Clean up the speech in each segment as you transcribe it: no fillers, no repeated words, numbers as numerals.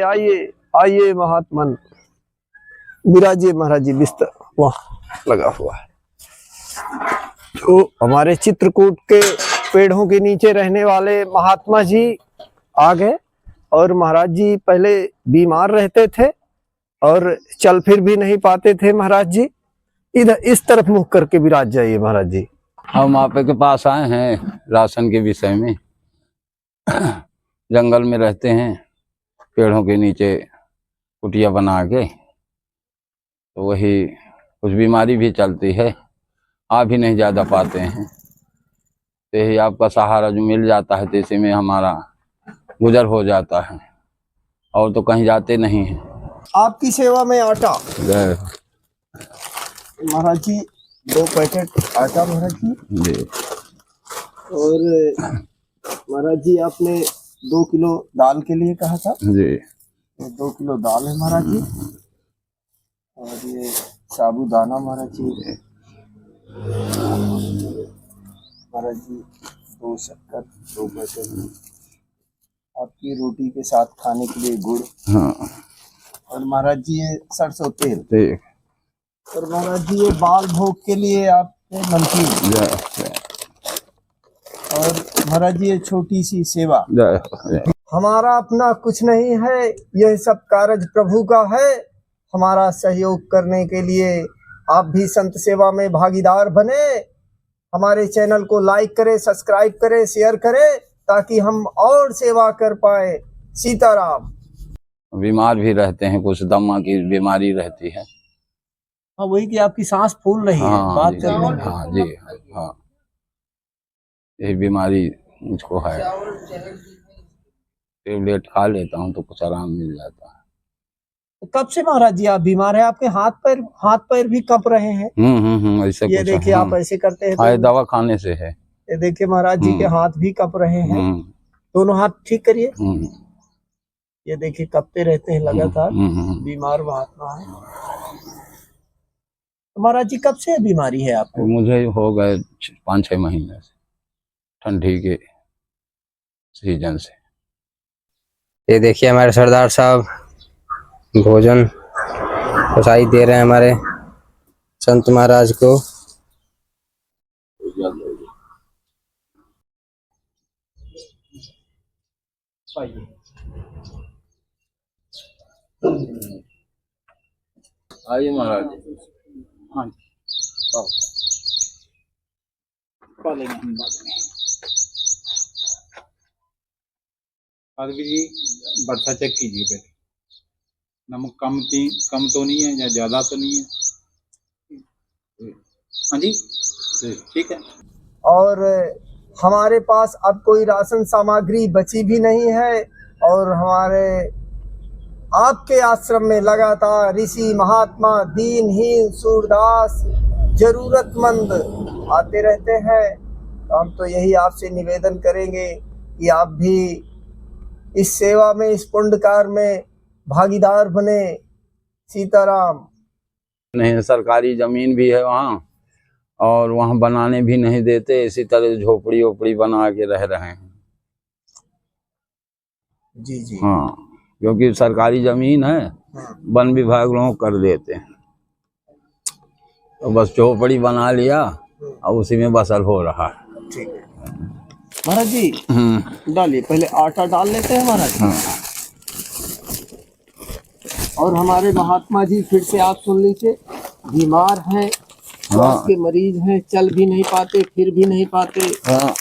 आइए आइए आइए महात्मन, विराजिए महाराज जी। बिस्तर वहाँ लगा हुआ है। तो हमारे चित्रकूट के पेड़ों के नीचे रहने वाले महात्मा जी आ गए। और महाराज जी पहले बीमार रहते थे और चल फिर भी नहीं पाते थे। महाराज जी इधर इस तरफ मुख करके विराज जाइए महाराज जी। हम आपके पास आए हैं राशन के विषय में। जंगल में रहते हैं, पेड़ों के नीचे कुटिया बना के, तो वही कुछ बीमारी भी चलती है, आ भी नहीं ज़्यादा पाते हैं। तो यही आपका सहारा जो मिल जाता है तो इसी में हमारा गुजर हो जाता है, और तो कहीं जाते नहीं हैं। आपकी सेवा में आटा जय महाराज जी, 2 पैकेट आटा महाराज जी। जी। और महाराज जी आपने 2 किलो दाल के लिए कहा था जी। ये 2 किलो दाल है महाराज जी। और ये साबूदाना महाराज जी। महाराज जी 2 शक्कर, 2 पैकेट। आपकी रोटी के साथ खाने के लिए गुड़। हाँ। और महाराज जी ये सरसों तेल। ठीक। और महाराज जी ये बाल भोग के लिए आपके नमकीन। जय। और महाराज जी ये छोटी सी सेवा। जय। हमारा अपना कुछ नहीं है, यह सब कार्य प्रभु का है। हमारा सहयोग करने के लिए आप भी संत सेवा में भागीदार बने। हमारे चैनल को लाइक करें, सब्सक्राइब करें, शेयर करें, ताकि हम और सेवा कर पाए। सीताराम। बीमार भी रहते हैं, कुछ दमा की बीमारी रहती है। हाँ वही कि आपकी सांस फूल रही है। हाँ, बात जी, करने में। हाँ जी। हाँ, यही बीमारी मुझको है। टेबलेट खा लेता हूँ तो कुछ आराम मिल जाता है। कब से महाराज जी आप बीमार हैं? आपके हाथ पैर भी कप रहे हैं। ऐसे ये कुछ। देखिए आप ऐसे करते हैं हाँ, तो दवा खाने से है। ये देखिए महाराज जी के हाथ भी कप रहे हैं। दोनों हाथ ठीक करिए। ये देखिए कपते रहते हैं लगातार। बीमार महात्मा है। तो महाराज जी कब से बीमारी है आपको? मुझे हो गए 5-6 महीने से, ठंडी के सीजन से। ये देखिए हमारे सरदार साहब भोजन प्रसादी दे रहे हैं हमारे संत महाराज को। आइए महाराज। हाँ जी बर्था चेक कीजिए पहले। नमक कम तो नहीं है या ज्यादा तो नहीं है? हाँ जी ठीक है। और हमारे पास अब कोई राशन सामग्री बची भी नहीं है। और हमारे आपके आश्रम में लगातार ऋषि महात्मा दीनहीन सूरदास जरूरतमंद आते रहते हैं। तो हम तो यही आपसे निवेदन करेंगे कि आप भी इस सेवा में, इस पुण्यकार में भागीदार बने। सीताराम। नहीं, सरकारी जमीन भी है वहाँ, और वहाँ बनाने भी नहीं देते। इसी तरह झोपड़ी ओपड़ी बना के रह रहे हैं। जी जी। हाँ, क्योंकि सरकारी जमीन है, वन विभाग लोग कर देते हैं, तो बस झोपड़ी बना लिया और उसी में बसर हो रहा है। ठीक है महाराज जी। डालिए, पहले आटा डाल लेते हैं महाराज। हाँ। और हमारे महात्मा जी फिर से आप सुन लीजिए, बीमार हैं, श्वास के मरीज हैं, चल भी नहीं पाते, फिर भी नहीं पाते। हाँ।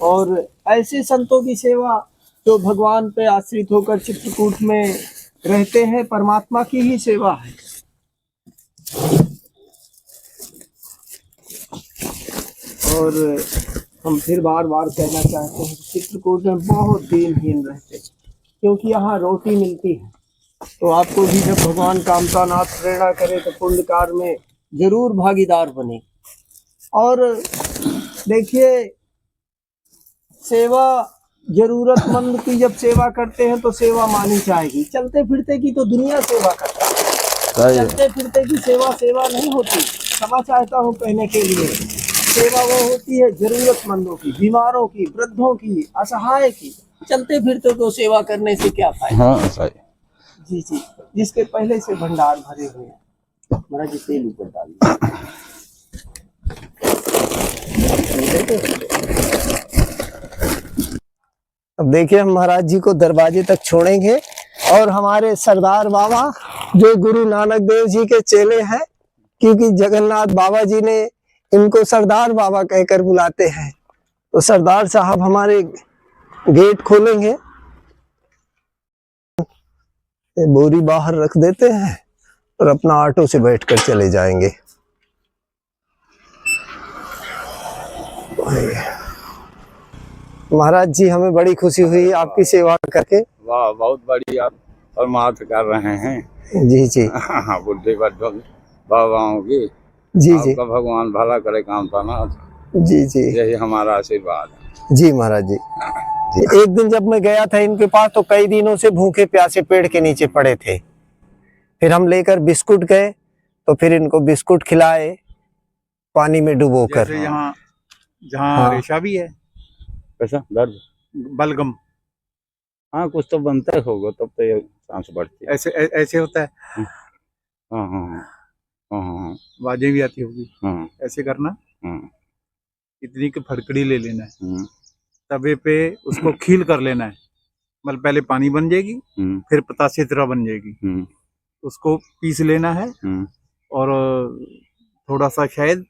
और ऐसे संतों की सेवा जो भगवान पे आश्रित होकर चित्रकूट में रहते हैं, परमात्मा की ही सेवा है। और हम फिर बार बार कहना चाहते हैं, चित्रकूट में बहुत दीनहीन रहते हैं, क्योंकि यहाँ रोटी मिलती है। तो आपको भी जब भगवान कामतानाथ प्रेरणा करे तो पुण्यकार में जरूर भागीदार बने। और देखिए, सेवा जरूरतमंद की जब सेवा करते हैं तो सेवा मानी जाएगी। चलते फिरते की तो दुनिया सेवा करता है, चलते फिरते की सेवा नहीं होती। क्षमा चाहता हूँ कहने के लिए। सेवा वो होती है जरूरतमंदों की, बीमारों की, वृद्धों की, असहाय की। चलते फिरते तो सेवा करने से क्या फायदा। हाँ सही। जी जी, जिसके पहले से भंडार भरे हुए हैं। महाराज जी तेल ऊपर डालिए। अब देखिए हम महाराज जी को दरवाजे तक छोड़ेंगे और हमारे सरदार बाबा जो गुरु नानक देव जी के चेले हैं, क्योंकि जगन्नाथ बाबा जी ने इनको सरदार बाबा कहकर बुलाते हैं, तो सरदार साहब हमारे गेट खोलेंगे। बोरी बाहर रख देते हैं और अपना ऑटो से बैठकर चले जाएंगे। महाराज जी हमें बड़ी खुशी हुई आपकी सेवा करके। वाह बहुत बढ़िया और मात कर रहे हैं। जी जी हाँ बुढ़े बाबाओं की जी जी आपका भगवान भला करे काम था। जी जी यही हमारा आशीर्वाद है। जी महाराज जी। एक दिन जब मैं गया था इनके पास तो कई दिनों से भूखे प्यासे पेड़ के नीचे पड़े थे। फिर हम लेकर बिस्कुट गए तो फिर इनको बिस्कुट खिलाए पानी में डुबोकर। जैसे यहाँ जहाँ हाँ। रेशा भी है, कैसा दर्द? बलगम हाँ कुछ तो बनता है होगा तब तो ये सांस बढ़ती है। ऐसे ऐसे होता है। हाँ हाँ हाँ हाँ हाँ आवाजें भी आती होगी। हाँ ऐसे करना, हाँ इतनी की फटकड़ी ले लेना है, तवे पे उसको खील कर लेना है। मतलब पहले पानी बन जाएगी, फिर पतासे तरह बन जाएगी, उसको पीस लेना है और थोड़ा सा शहद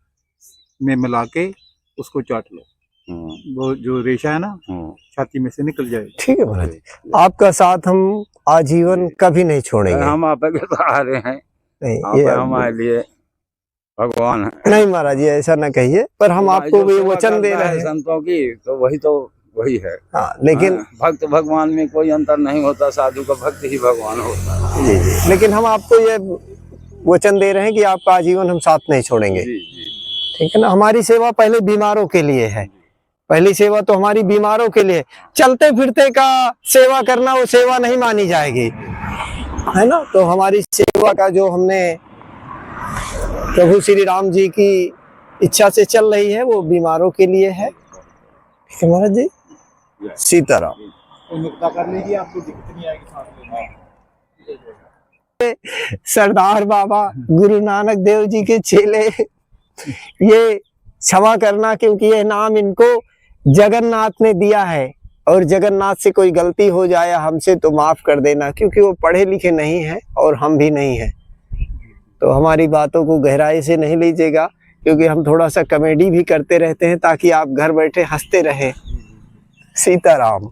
में मिला के उसको चाट लो। वो जो रेशा है ना छाती में से निकल जाएगी। ठीक है महाराज जी, आपका साथ हम आजीवन कभी नहीं छोड़ेंगे। हम आप के सहारे हैं। नहीं आप ये हमारे लिए भगवान है। नहीं महाराज जी ऐसा ना कहिए, पर हम आपको भी वचन दे रहे हैं संतों की, तो वही है। हाँ, लेकिन भक्त भगवान में कोई अंतर नहीं होता, साधु का भक्त ही भगवान होता है। जी जी, लेकिन हम आपको ये वचन दे रहे हैं कि आपका आजीवन हम साथ नहीं छोड़ेंगे। जी जी ठीक है ना। हमारी सेवा पहले बीमारों के लिए है, पहली सेवा तो हमारी बीमारों के लिए। चलते फिरते का सेवा करना वो सेवा नहीं मानी जाएगी, है ना। तो हमारी सेवा का जो हमने प्रभु श्री राम जी की इच्छा से चल रही है वो बीमारों के लिए है। ठीक है महाराज जी, सीताराम। नुक्ता कर लीजिए, आपको दिक्कत नहीं आएगी सांस लेने। सरदार बाबा गुरु नानक देव जी के चेले, ये क्षमा करना क्योंकि ये नाम इनको जगन्नाथ ने दिया है और जगन्नाथ से कोई गलती हो जाए हमसे तो माफ कर देना, क्योंकि वो पढ़े लिखे नहीं है और हम भी नहीं है। तो हमारी बातों को गहराई से नहीं लीजिएगा, क्योंकि हम थोड़ा सा कॉमेडी भी करते रहते हैं ताकि आप घर बैठे हंसते रहें। सीताराम।